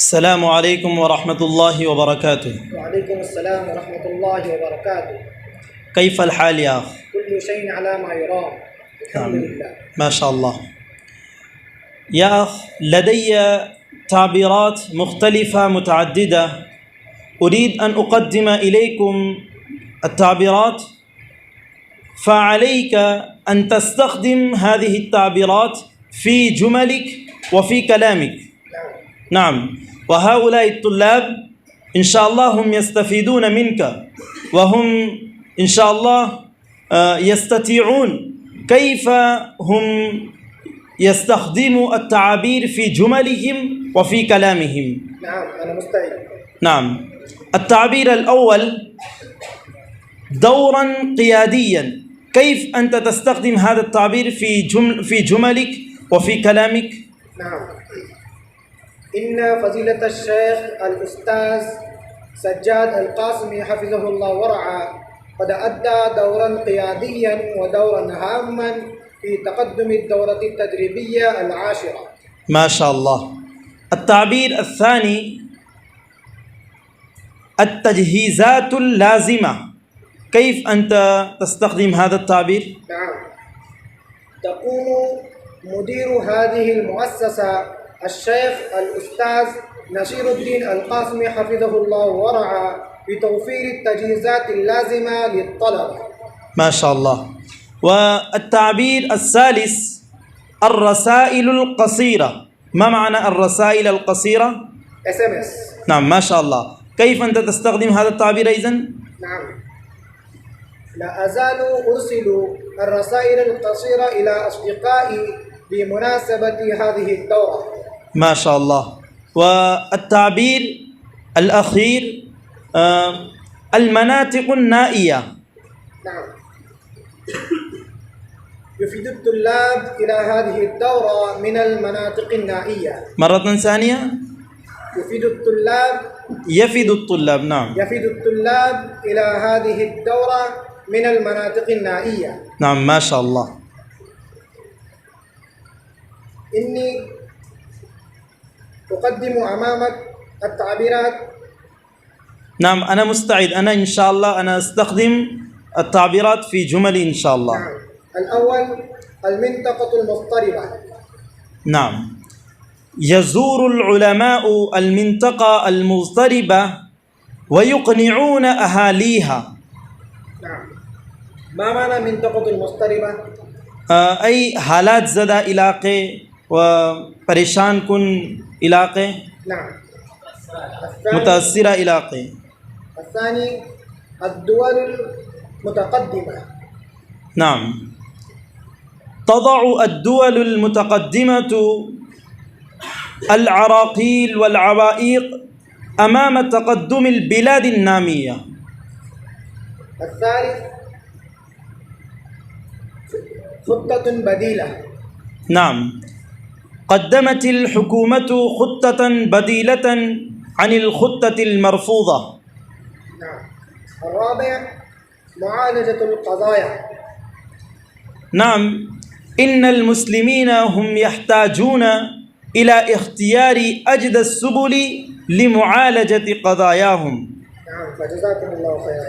السلام عليكم ورحمة الله وبركاته. وعليكم السلام ورحمة الله وبركاته. كيف الحال يا أخ؟ كل شيء على ما يرام، الحمد لله. ما شاء الله. يا أخ، لدي تعبيرات مختلفة متعددة، أريد أن أقدم إليكم التعبيرات، فعليك أن تستخدم هذه التعبيرات في جملك وفي كلامك. نعم، وهؤلاء الطلاب إن شاء الله هم يستفيدون منك، وهم إن شاء الله يستطيعون كيف هم يستخدموا التعابير في جملهم وفي كلامهم. نعم، أنا مستعد. نعم، التعبير الأول دورا قياديا. كيف أنت تستخدم هذا التعبير في جملك وفي كلامك؟ نعم، إن فضيلة الشيخ الأستاذ سجاد القاسمي حفظه الله ورعاه قد أدى دورا قياديا ودورا هاما في تقدم الدورة التدريبية العاشرة. ما شاء الله. التعبير الثاني التجهيزات اللازمة. كيف أنت تستخدم هذا التعبير؟ نعم، تقوم مدير هذه المؤسسة الشيخ الأستاذ نصير الدين القاسمي حفظه الله ورعاه بتوفير التجهيزات اللازمة للطلبة. ما شاء الله. والتعبير الثالث الرسائل القصيرة. ما معنى الرسائل القصيرة؟ SMS. نعم، ما شاء الله. كيف أنت تستخدم هذا التعبير أيضا؟ نعم، لا أزال أرسل الرسائل القصيرة إلى أصدقائي بمناسبة هذه الدورة. ما شاء الله. والتعبير الأخير المناطق النائية. نعم، يفيد الطلاب إلى هذه الدورة من المناطق النائية. مرة ثانية. يفيد الطلاب نعم. يفيد الطلاب إلى هذه الدورة من المناطق النائية. نعم، ما شاء الله. إني أقدم أمامك التعبيرات. نعم، أنا مستعد. أنا إن شاء الله أنا أستخدم التعبيرات في جملي إن شاء الله. نعم، الأول المنطقة المضطربة. نعم، يزور العلماء المنطقة المضطربة ويقنعون أهاليها. نعم، ما معنى منطقة المضطربة؟ أي حالات زدہ علاقے و پریشان کن علاقے، نعم. متاثرہ علاقے. الثاني الدول المتقدمة. نعم، تضع الدول المتقدمة العراقيل والعوائق أمام تقدم البلاد النامية. الثالث خطة بديلة. نعم، قدمت الحكومة خطة بديلة عن الخطة المرفوضة. نعم. الرابع معالجة القضايا. نعم، إن المسلمين هم يحتاجون إلى اختيار أجدى السبل لمعالجة قضاياهم. نعم، فجزاكم الله خيرا.